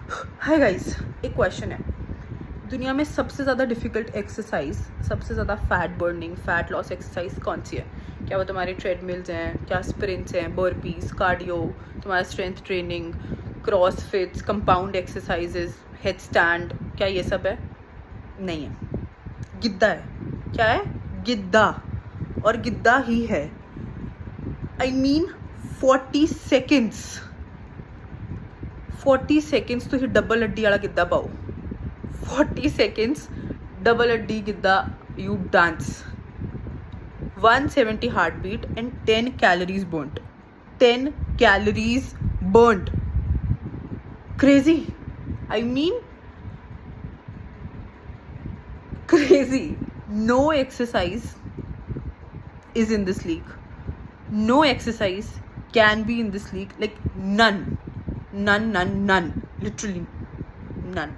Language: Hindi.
हाय गाइस, एक क्वेश्चन है। दुनिया में सबसे ज़्यादा डिफ़िकल्ट एक्सरसाइज, सबसे ज़्यादा fat burning, fat loss exercise कौन सी है? क्या वो तुम्हारे ट्रेडमिल्स हैं, क्या स्प्रिंट्स हैं, बर्पीज, कार्डियो, तुम्हारा strength training, crossfits, compound exercises, headstand, क्या ये सब है? नहीं है, गिद्दा है। क्या है? गिद्दा। और गिद्दा ही है। आई मीन 40 सेकेंड्स 40 सेकेंड्स ਤੁਸੀਂ ਡਬਲ ਅੱਡੀ ਵਾਲਾ ਗਿੱਧਾ ਪਾਓ। 40 seconds double addi gidda, you dance, 170 heartbeat and 10 calories burnt. 10 calories burnt. Crazy. I mean crazy. No exercise is in this league. No exercise can be in this league. Like none. Literally none.